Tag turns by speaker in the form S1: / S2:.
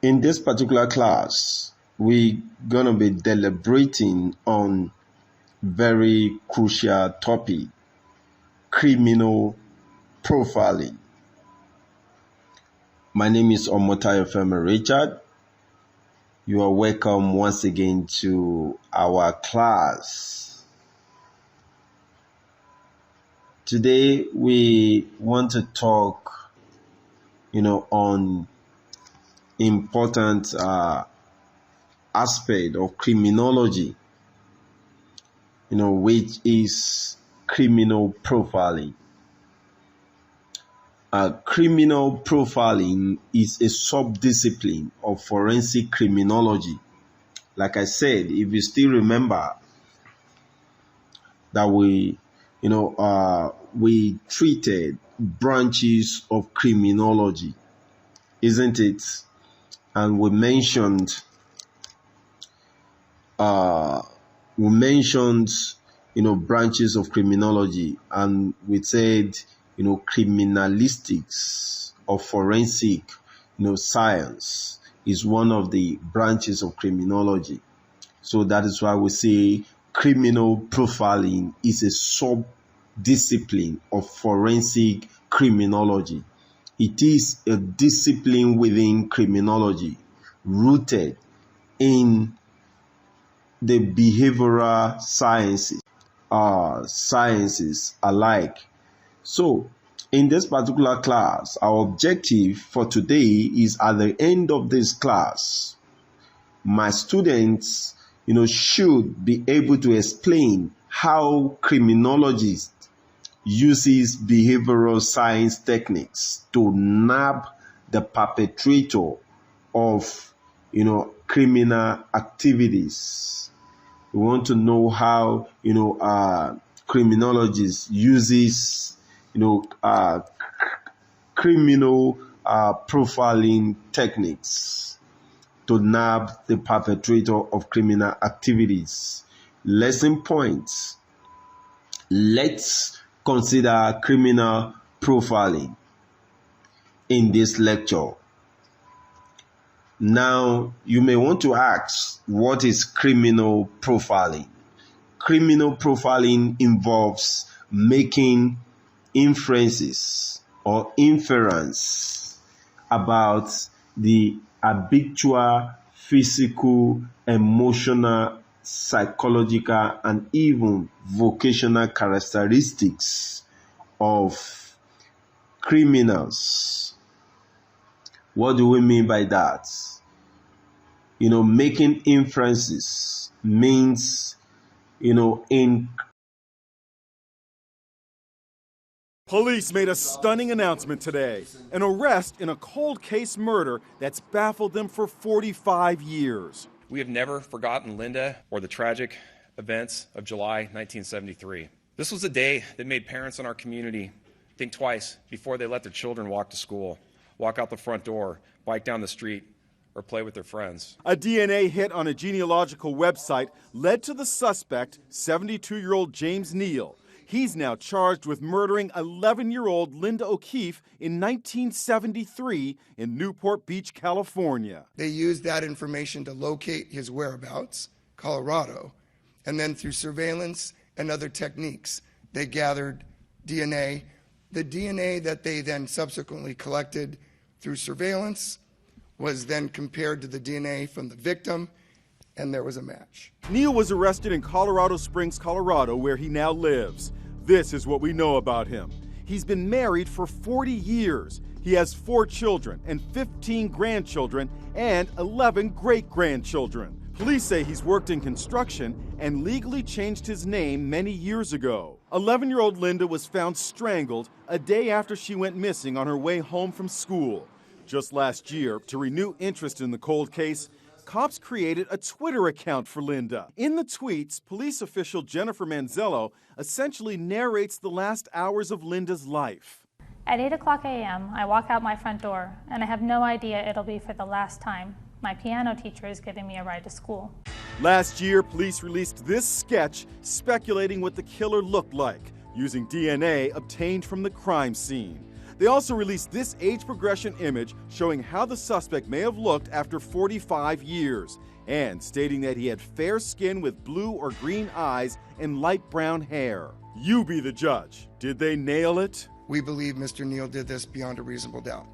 S1: In this particular class, we're going to be deliberating on very crucial topic, criminal profiling. My name is Omotayo Femi Richard. You are welcome once again to our class. Today we want to talk, on important aspect of criminology, which is criminal profiling. Criminal profiling is a sub-discipline of forensic criminology. Like I said, if you still remember that we treated branches of criminology, isn't it? And we mentioned branches of criminology, and we said, criminalistics or forensic, science is one of the branches of criminology. So that is why we say criminal profiling is a sub-discipline of forensic criminology. It is a discipline within criminology rooted in the behavioral sciences alike. So, in this particular class, our objective for today is at the end of this class, my students, should be able to explain how criminologists uses behavioral science techniques to nab the perpetrator of, criminal activities. We want to know how, criminologists uses, criminal profiling techniques to nab the perpetrator of criminal activities. Lesson points. Let's consider criminal profiling in this lecture. Now, you may want to ask, what is criminal profiling? Criminal profiling involves making inferences or inference about the habitual, physical, emotional, psychological, and even vocational characteristics of criminals. What do we mean by that? Making inferences means,
S2: Police made a stunning announcement today. An arrest in a cold case murder that's baffled them for 45 years.
S3: We have never forgotten Linda or the tragic events of July 1973. This was a day that made parents in our community think twice before they let their children walk to school, walk out the front door, bike down the street, or play with their friends.
S2: A DNA hit on a genealogical website led to the suspect, 72-year-old James Neal. He's now charged with murdering 11-year-old Linda O'Keefe in 1973 in Newport Beach, California.
S4: They used that information to locate his whereabouts, Colorado, and then through surveillance and other techniques, they gathered DNA. The DNA that they then subsequently collected through surveillance was then compared to the DNA from the victim, and there was a match.
S2: Neal was arrested in Colorado Springs, Colorado, where he now lives. This is what we know about him. He's been married for 40 years. He has 4 children and 15 grandchildren and 11 great-grandchildren. Police say he's worked in construction and legally changed his name many years ago. 11-year-old Linda was found strangled a day after she went missing on her way home from school. Just last year, to renew interest in the cold case, cops created a Twitter account for Linda. In the tweets, police official Jennifer Manzello essentially narrates the last hours of Linda's life.
S5: At 8:00 a.m., I walk out my front door, and I have no idea it'll be for the last time. My piano teacher is giving me a ride to school.
S2: Last year, police released this sketch speculating what the killer looked like, using DNA obtained from the crime scene. They also released this age progression image showing how the suspect may have looked after 45 years, and stating that he had fair skin with blue or green eyes and light brown hair. You be the judge. Did they nail it?
S4: We believe Mr. Neal did this beyond a reasonable doubt.